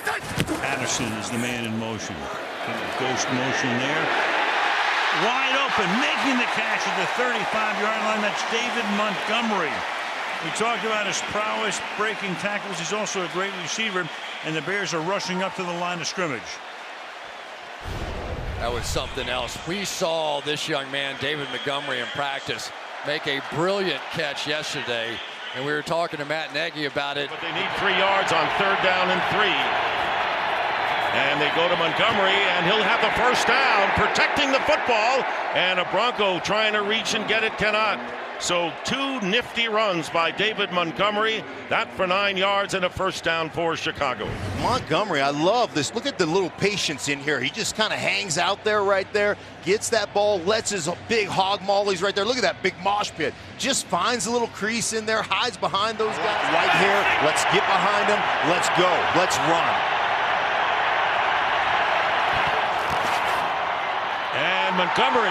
Patterson is the man in motion. Ghost motion there. Wide open, making the catch at the 35-yard line. That's David Montgomery. We talked about his prowess breaking tackles. He's also a great receiver, and the Bears are rushing up to the line of scrimmage. That was something else. We saw this young man, David Montgomery, in practice make a brilliant catch yesterday, and we were talking to Matt Nagy about it. But they need 3 yards on 3rd down and 3. And they go to Montgomery, and he'll have the first down, protecting the football, and a Bronco trying to reach and get it cannot. So 2 nifty runs by David Montgomery. That for 9 yards and a first down for Chicago. Montgomery, I love this. Look at the little patience in here. He just kind of hangs out there right there, gets that ball, lets his big hog mollies right there. Look at that big mosh pit. Just finds a little crease in there, hides behind those guys. Right here, let's get behind him. Let's go. Let's run. And Montgomery,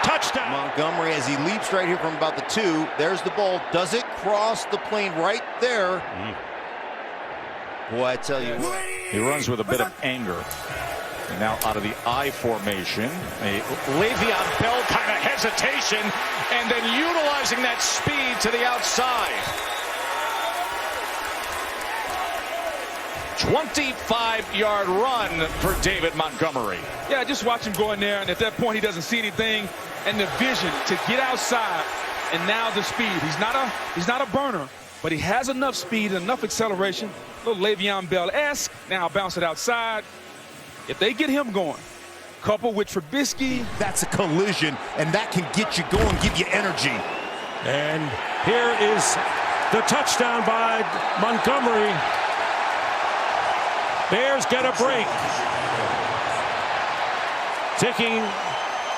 touchdown. Montgomery, as he leaps right here from about the 2, there's the ball. Does it cross the plane right there? Boy, I tell you what. He runs with a bit of anger. And now out of the I formation, a Le'Veon Bell kind of hesitation, and then utilizing that speed to the outside. 25-yard run for David Montgomery. Yeah, just watch him go in there, and at that point he doesn't see anything, and the vision to get outside, and now the speed. He's not a burner, but he has enough speed, enough acceleration. A little Le'Veon Bell-esque. Now bounce it outside. If they get him going, coupled with Trubisky, that's a collision, and that can get you going, give you energy. And here is the touchdown by Montgomery. Bears get a break. Taking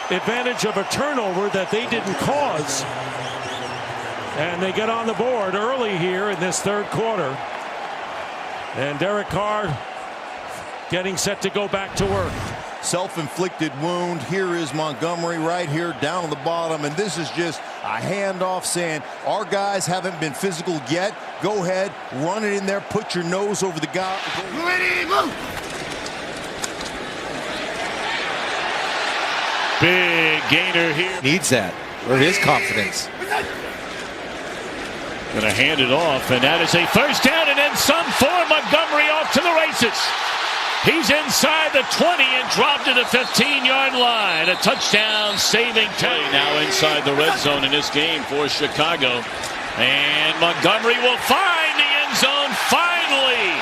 advantage of a turnover that they didn't cause. And they get on the board early here in this 3rd quarter. And Derek Carr getting set to go back to work. Self-inflicted wound. Here is Montgomery right here down on the bottom, and this is just a handoff saying our guys haven't been physical yet. Go ahead, run it in there, put your nose over the guy. Ready, move! Big gainer here. Needs that for his confidence. Gonna hand it off, and that is a first down, and then some for Montgomery off to the races. He's inside the 20 and dropped to the 15-yard line. A touchdown saving play now inside the red zone in this game for Chicago. And Montgomery will find the end zone finally.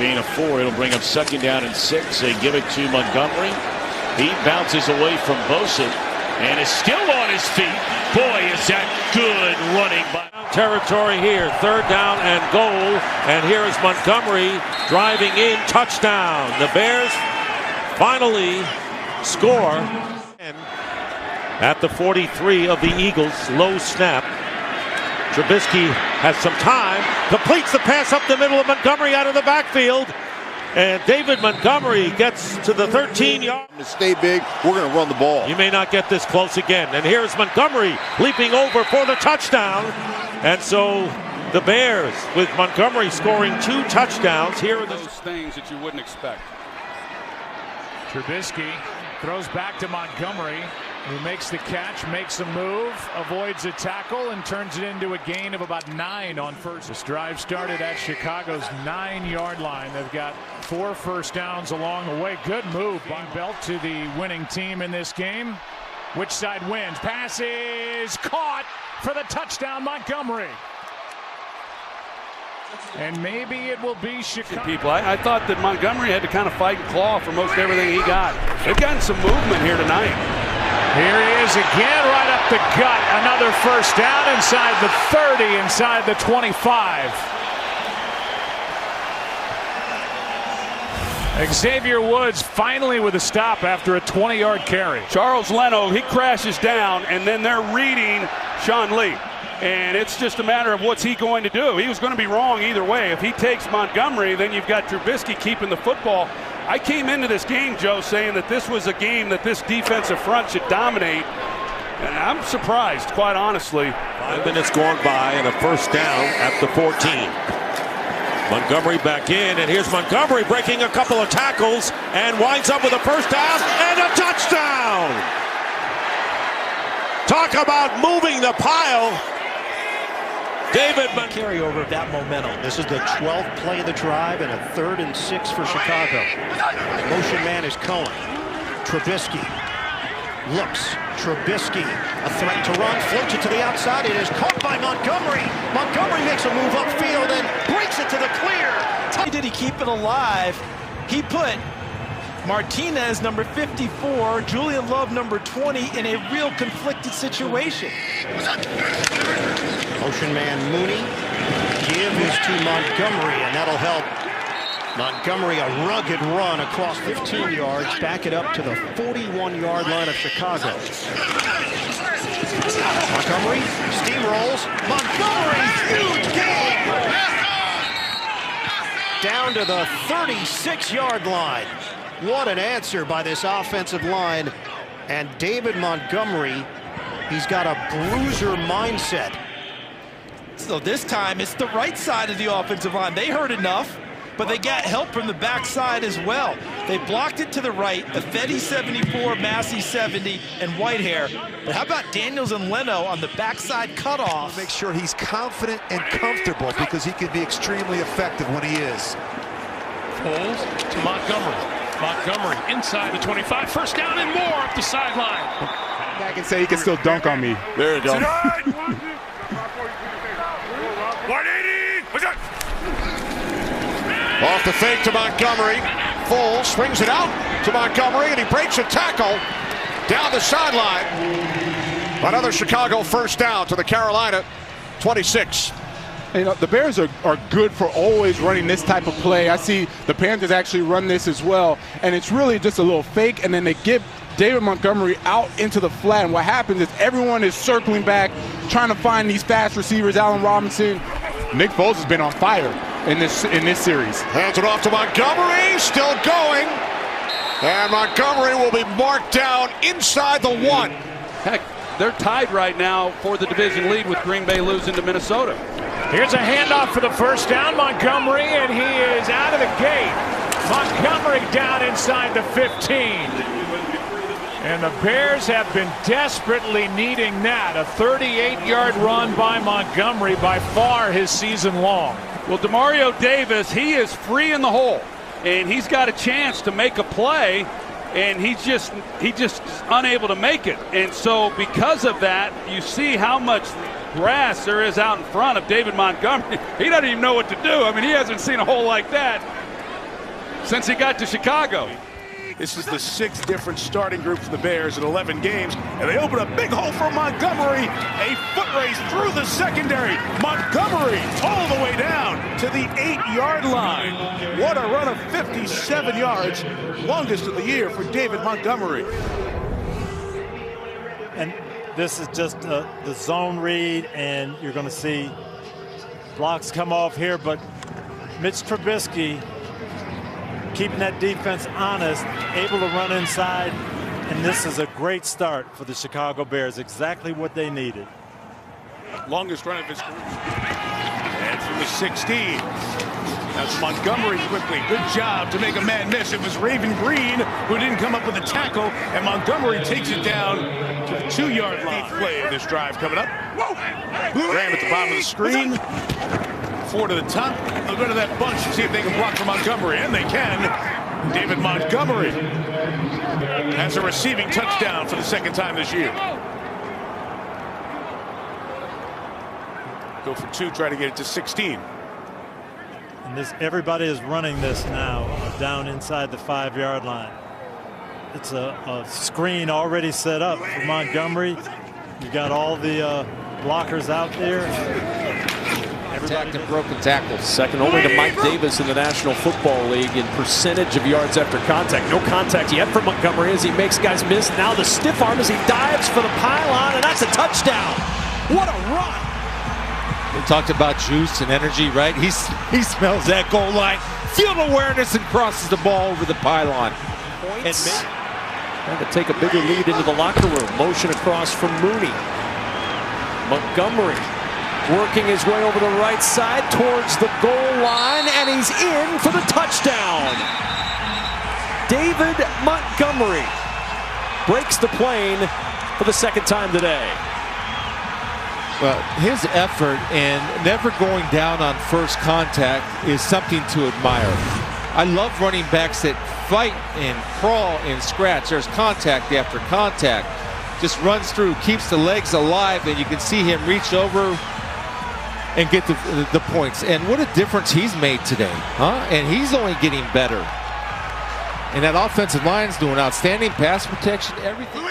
Gain of 4. It'll bring up 2nd down and 6. They give it to Montgomery. He bounces away from Bosa and is still on his feet. Boy, is that good running by Territory here, 3rd down and goal, and here is Montgomery driving in, touchdown. The Bears finally score at the 43 of the Eagles. Low snap. Trubisky has some time, completes the pass up the middle of Montgomery out of the backfield, and David Montgomery gets to the 13-yard. To stay big, we're going to run the ball. You may not get this close again, and here's Montgomery leaping over for the touchdown. And so the Bears, with Montgomery scoring 2 touchdowns, here are those things that you wouldn't expect. Trubisky throws back to Montgomery, who makes the catch, makes a move, avoids a tackle, and turns it into a gain of about 9 on first. This drive started at Chicago's 9-yard line. They've got 4 first downs along the way. Good move by Belt to the winning team in this game. Which side wins? Pass is caught for the touchdown, Montgomery. And maybe it will be Chicago. People, I thought that Montgomery had to kind of fight and claw for most everything he got. They've gotten some movement here tonight. Here he is again, right up the gut. Another first down inside the 30, inside the 25. Xavier Woods finally with a stop after a 20-yard carry. Charles Leno, he crashes down, and then they're reading Sean Lee. And it's just a matter of what's he going to do. He was going to be wrong either way. If he takes Montgomery, then you've got Trubisky keeping the football. I came into this game, Joe, saying that this was a game that this defensive front should dominate. And I'm surprised, quite honestly. 5 minutes gone by and a first down at the 14. Montgomery back in, and here's Montgomery breaking a couple of tackles and winds up with a first down and a touchdown. Talk about moving the pile. David carryover of that momentum. This is the 12th play of the drive and a 3rd and 6 for Chicago. Motion man is Cohen. Trubisky looks. Trubisky, a threat to run, floats it to the outside. It is caught by Montgomery. Montgomery makes a move upfield and breaks it to the clear. Did he keep it alive? He put Martinez, number 54, Julian Love, number 20, in a real conflicted situation. Motion man Mooney. Give is to Montgomery, and that'll help. Montgomery, a rugged run across 15 yards, back it up to the 41-yard line of Chicago. Montgomery steamrolls. Montgomery, huge gain! Down to the 36-yard line. What an answer by this offensive line. And David Montgomery, he's got a bruiser mindset. So this time, it's the right side of the offensive line. They heard enough, but they got help from the backside as well. They blocked it to the right. Effetti 74, Massey 70, and Whitehair. But how about Daniels and Leno on the backside cutoff? Make sure he's confident and comfortable because he can be extremely effective when he is. Foles to Montgomery. Montgomery inside the 25. First down and more up the sideline. I can say he can still dunk on me. There you go. 180. What's up? Off the fake to Montgomery. Foles swings it out to Montgomery, and he breaks a tackle down the sideline. Another Chicago first down to the Carolina 26. You know, the Bears are good for always running this type of play. I see the Panthers actually run this as well, and it's really just a little fake, and then they give David Montgomery out into the flat, and what happens is everyone is circling back, trying to find these fast receivers. Allen Robinson, Nick Foles has been on fire in this series. Hands it off to Montgomery, still going, and Montgomery will be marked down inside the 1. Heck, they're tied right now for the division lead with Green Bay losing to Minnesota. Here's a handoff for the first down. Montgomery, and he is out of the gate. Montgomery down inside the 15. And the Bears have been desperately needing that. A 38-yard run by Montgomery, by far his season long. Well, Demario Davis, he is free in the hole, and he's got a chance to make a play, and he's just unable to make it. And so because of that, you see how much grass there is out in front of David Montgomery. He doesn't even know what to do. I mean, he hasn't seen a hole like that since he got to Chicago. This is the 6th different starting group for the Bears in 11 games, and they open a big hole for Montgomery. A foot race through the secondary. Montgomery all the way down to the 8-yard line. What a run of 57 yards, longest of the year for David Montgomery. And this is just the zone read, and you're going to see blocks come off here, but Mitch Trubisky keeping that defense honest, able to run inside, and this is a great start for the Chicago Bears, exactly what they needed. Longest run of his career. And from the 16. That's Montgomery quickly. Good job to make a man miss. It was Raven Green who didn't come up with a tackle, and Montgomery takes it down to the 2-yard line. 8th play of this drive coming up. Graham at the bottom of the screen. 4 to the top. They'll go to that bunch and see if they can block for Montgomery, and they can. David Montgomery has a receiving touchdown for the 2nd time this year. Go for 2, try to get it to 16. And everybody is running this now down inside the 5-yard line. It's a screen already set up for Montgomery. You got all the blockers out there. Attacked and broken tackles. Second only to Mike Davis in the National Football League in percentage of yards after contact. No contact yet for Montgomery as he makes guys miss. Now the stiff arm as he dives for the pylon, and that's a touchdown. What a run! We talked about juice and energy, right? He smells that goal line. Field awareness and crosses the ball over the pylon. Points. Trying to take a bigger lead into the locker room. Motion across from Mooney. Montgomery working his way over the right side towards the goal line, and he's in for the touchdown. David Montgomery breaks the plane for the second time today. Well, his effort and never going down on first contact is something to admire. I love running backs that fight and crawl and scratch. There's contact after contact. Just runs through, keeps the legs alive, and you can see him reach over and get the points. And what a difference he's made today, huh? And he's only getting better. And that offensive line's doing outstanding pass protection, everything.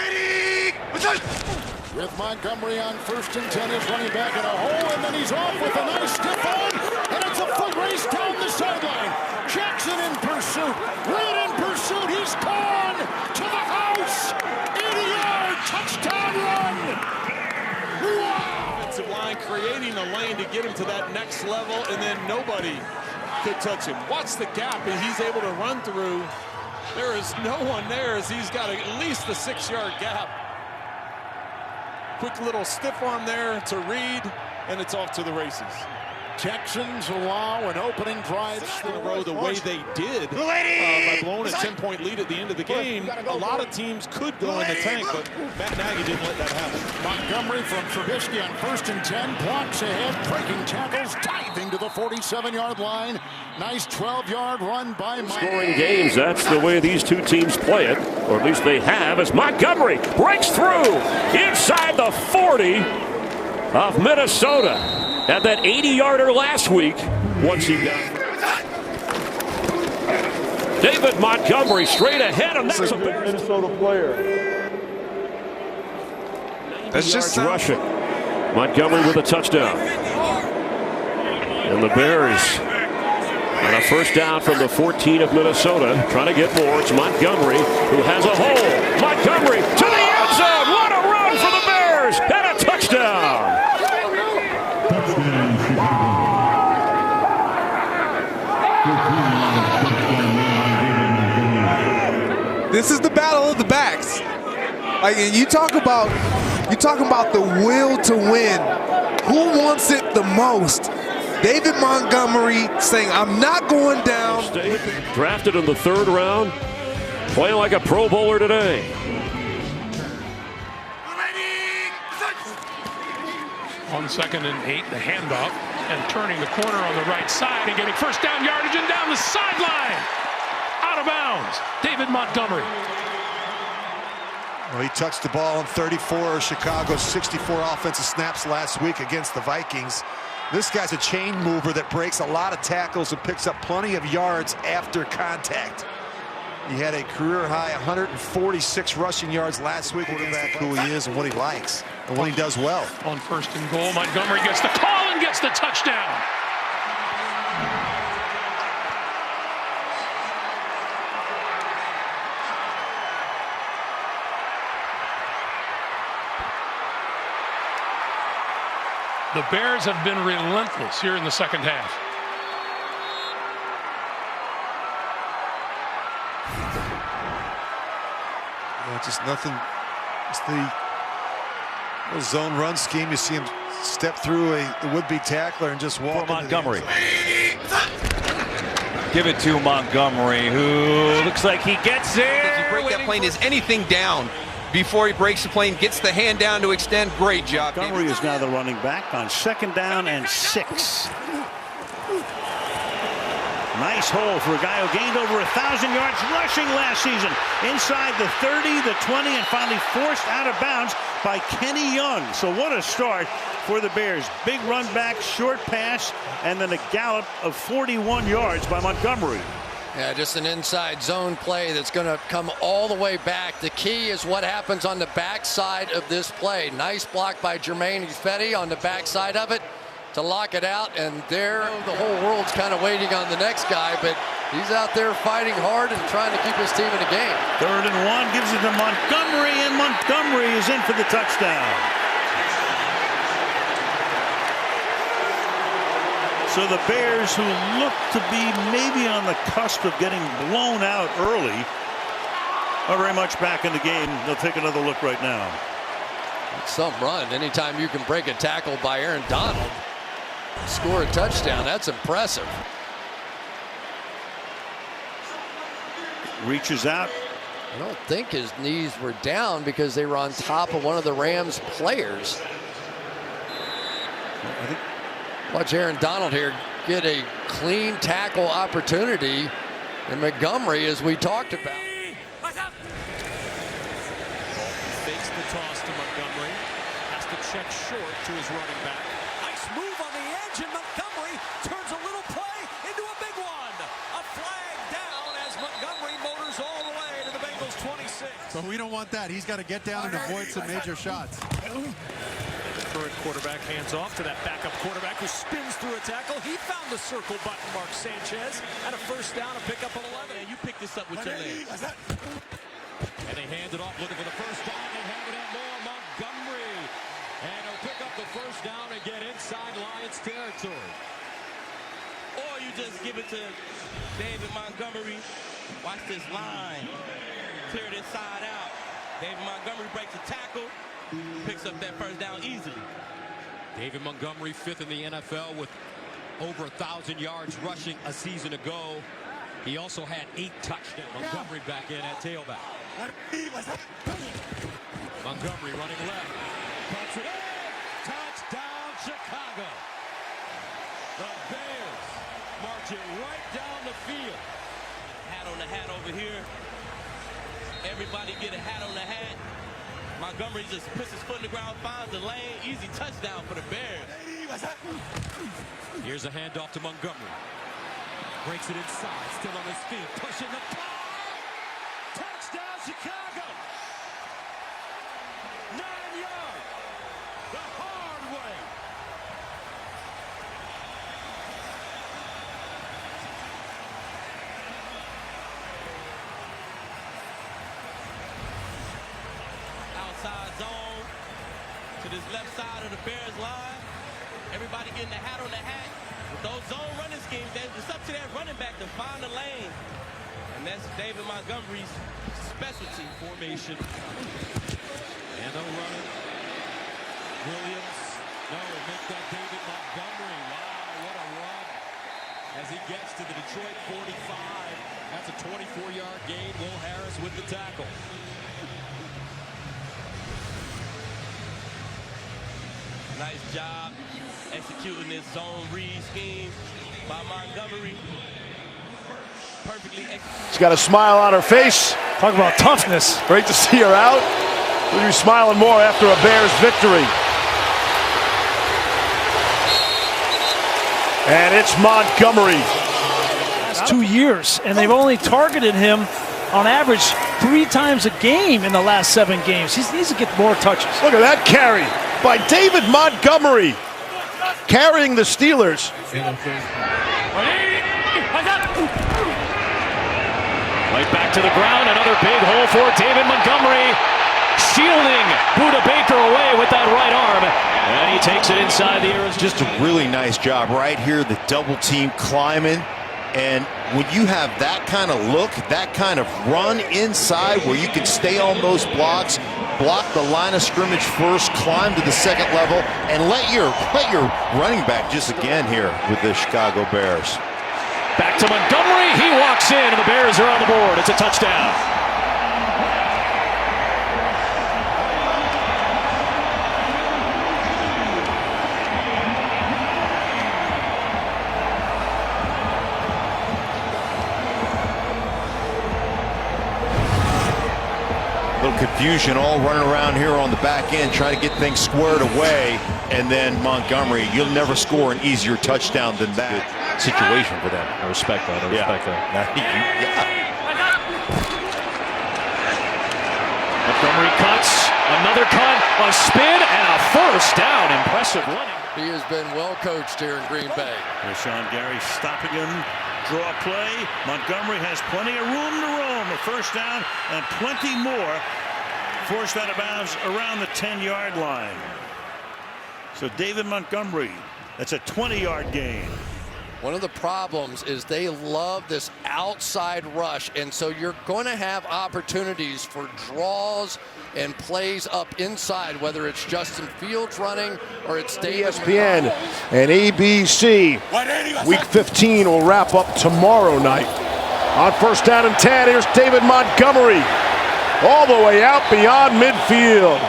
With Montgomery on 1st and 10, is running back in a hole, and then he's off with a nice stiff arm, and it's a foot race down the sideline. Jackson in pursuit, Reed in pursuit, he's gone to the house. 80-yard touchdown run. Wow! Offensive line creating a lane to get him to that next level, and then nobody could touch him. Watch the gap that he's able to run through. There is no one there as he's got at least a 6-yard gap. Quick little stiff arm there to Reed, and it's off to the races. Texans allow an opening drive in a row the way they did by blowing a 10-point lead at the end of the game. A lot of teams could go in the tank, but Matt Nagy didn't let that happen. Montgomery from Trubisky on 1st and 10, blocks ahead, breaking tackles, diving to the 47-yard line. Nice 12-yard run by Montgomery. Scoring games, that's the way these two teams play it, or at least they have, as Montgomery breaks through inside the 40 of Minnesota. Had that 80-yarder last week once he got David Montgomery straight ahead, and that's a Minnesota player. That's just rushing. Montgomery with a touchdown. And the Bears on a first down from the 14 of Minnesota, trying to get more. It's Montgomery who has a hole. Montgomery to the end zone. What a run for the Bears, and a touchdown. This is the battle of the backs. Like, you talk about the will to win. Who wants it the most? David Montgomery saying, "I'm not going down." Drafted in the 3rd round, playing like a Pro Bowler today. On 2nd and 8, the handoff, and turning the corner on the right side and getting first down yardage and down the sideline. Out of bounds, David Montgomery. Well, he touched the ball in 34 of Chicago's 64 offensive snaps last week against the Vikings. This guy's a chain mover that breaks a lot of tackles and picks up plenty of yards after contact. He had a career-high 146 rushing yards last week against who he is and what he likes and what he does well. On 1st and goal, Montgomery gets the call and gets the touchdown. The Bears have been relentless here in the second half. Yeah, just nothing. It's the zone run scheme. You see him step through a would-be tackler and just walk. Montgomery. Give it to Montgomery, who looks like he gets there. If you break that plane, is anything down before he breaks the plane, gets the hand down to extend. Great job. Montgomery is now the running back on 2nd down and 6. Nice hole for a guy who gained over 1,000 yards rushing last season. Inside the 30, the 20, and finally forced out of bounds by Kenny Young. So what a start for the Bears. Big run back, short pass, and then a gallop of 41 yards by Montgomery. Yeah, just an inside zone play that's going to come all the way back. The key is what happens on the backside of this play. Nice block by Jermaine Ifedi on the backside of it to lock it out, and there the whole world's kind of waiting on the next guy, but he's out there fighting hard and trying to keep his team in the game. 3rd and 1, gives it to Montgomery, and Montgomery is in for the touchdown. So the Bears, who look to be maybe on the cusp of getting blown out early, are very much back in the game. They'll take another look right now. Some run. Anytime you can break a tackle by Aaron Donald, score a touchdown, that's impressive. Reaches out. I don't think his knees were down because they were on top of one of the Rams players. Watch Aaron Donald here get a clean tackle opportunity. And Montgomery, as we talked about. Fakes the toss to Montgomery. Has to check short to his running back. Nice move on the edge, and Montgomery turns a little play into a big one. A flag down as Montgomery motors all the way to the Bengals 26. But we don't want that. He's got to get down and avoid some major shots. The current quarterback hands off to that backup quarterback who spins through a tackle. He found the circle button, Mark Sanchez, and a first down, a pickup of 11. And you pick this up with your legs. And they hand it off, looking for the first down. They have it at more Montgomery. And he'll pick up the first down and get inside Lions territory. Or you just give it to David Montgomery. Watch this line. Clear it inside out. David Montgomery breaks a tackle. Picks up that first down easily. David Montgomery, 5th in the NFL with over 1,000 yards rushing a season ago. He also had 8 touchdowns. Montgomery back in at tailback. Montgomery running left. Puts it in. Touchdown, Chicago. The Bears marching right down the field. Hat on the hat over here. Everybody get a hat on the hat. Montgomery just puts his foot in the ground, finds the lane. Easy touchdown for the Bears. Here's a handoff to Montgomery. Breaks it inside, still on his feet, pushing the clock. Touchdown, Chicago. 9 yards. The hard way. Outside zone to this left side of the Bears line. Everybody getting the hat on the hat. With those zone running schemes, it's up to that running back to find the lane. And that's David Montgomery's specialty formation. And they'll run it. Williams. No, make that David Montgomery. Wow, what a run. As he gets to the Detroit 45. That's a 24-yard gain. Will Harris with the tackle. Nice job executing this zone read scheme by Montgomery. Perfectly executed. She's got a smile on her face. Talk about toughness. Great to see her out. We'll be smiling more after a Bears victory. And it's Montgomery. Last 2 years, and they've only targeted him on average 3 times a game in the last 7 games. He needs to get more touches. Look at that carry by David Montgomery, carrying the Steelers. Right back to the ground, another big hole for David Montgomery. Shielding Budda Baker away with that right arm. And he takes it inside the air. Just a really nice job right here, the double team climbing. And when you have that kind of look, that kind of run inside where you can stay on those blocks, block the line of scrimmage first, climb to the second level, and let your running back just again here with the Chicago Bears. Back to Montgomery. He walks in, and the Bears are on the board. It's a touchdown. Little confusion all running around here on the back end, trying to get things squared away. And then Montgomery, you'll never score an easier touchdown than that. Situation for them. I respect that. I respect that. Montgomery cuts, another cut, a spin, and a first down. Impressive running. He has been well coached here in Green Bay. Sean Gary stopping him. Draw play. Montgomery has plenty of room to roam. A first down and plenty more. Forced out of bounds around the 10-yard line. So David Montgomery, that's a 20-yard gain. One of the problems is they love this outside rush, and so you're going to have opportunities for draws and plays up inside, whether it's Justin Fields running or it's David. ESPN and ABC. Week 15 will wrap up tomorrow night. On first down and 10, here's David Montgomery. All the way out beyond midfield.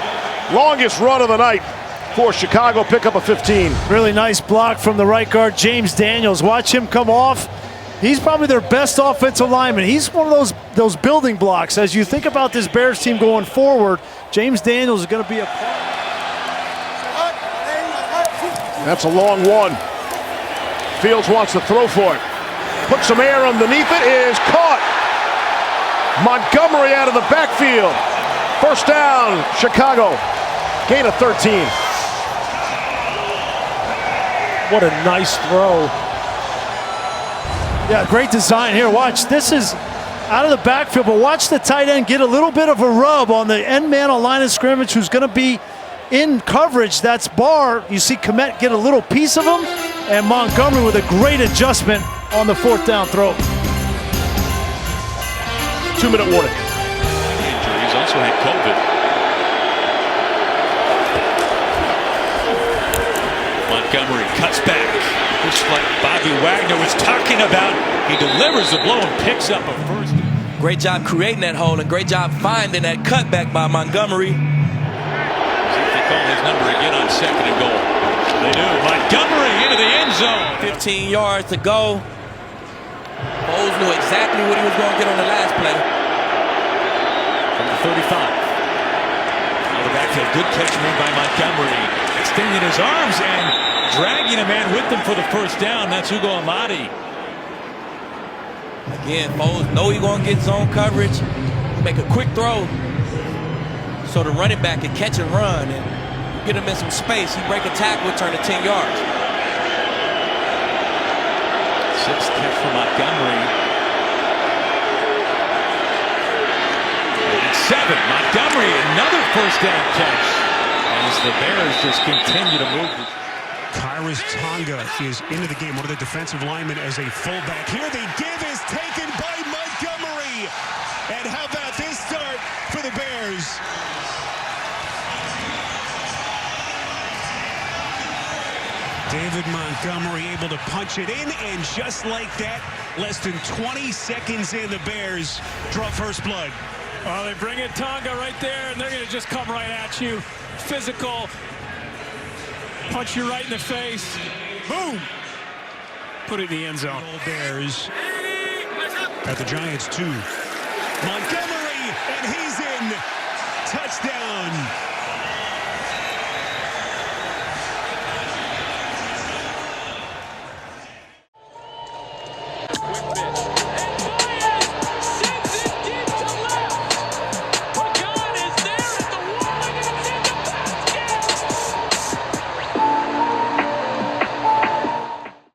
Longest run of the night for Chicago, pick up a 15. Really nice block from the right guard, James Daniels. Watch him come off. He's probably their best offensive lineman. He's one of those building blocks. As you think about this Bears team going forward, James Daniels is going to be a part. That's a long one. Fields wants to throw for it. Put some air underneath it, is caught. Montgomery out of the backfield. First down, Chicago. Gain of 13. What a nice throw. Yeah, great design here. Watch, this is out of the backfield, but watch the tight end get a little bit of a rub on the end man on line of scrimmage who's going to be in coverage. That's Barr. You see Kmet get a little piece of him, and Montgomery with a great adjustment on the fourth down throw. 2-minute warning. He's also had COVID. Montgomery cuts back. Looks like Bobby Wagner was talking about. He delivers the blow and picks up a first. Great job creating that hole and great job finding that cutback by Montgomery. See if they call his number again on second and goal. They do. Montgomery into the end zone. 15 yards to go. Bowles knew exactly what he was going to get on the last play. From the 35. Out of the backfield, good catch made by Montgomery. Extending his arms and dragging a man with him for the first down. That's Hugo Amadi. Again, Bowles know he's going to get zone coverage. Make a quick throw so the running back can catch and run and get him in some space. He break a tackle, turn to 10 yards. Sixth catch for Montgomery. And 7. Montgomery, another first down catch. As the Bears just continue to move. Kyrus Tonga is into the game, one of the defensive linemen as a fullback. Here the give is taken by Montgomery. And how about this start for the Bears? David Montgomery able to punch it in, and just like that, less than 20 seconds in, the Bears draw first blood. Well, they bring in Tonga right there, and they're going to just come right at you. Physical. Punch you right in the face. Boom. Put it in the end zone. Bears at the Giants 2. Montgomery, and he's in. Touchdown. Quick pitch.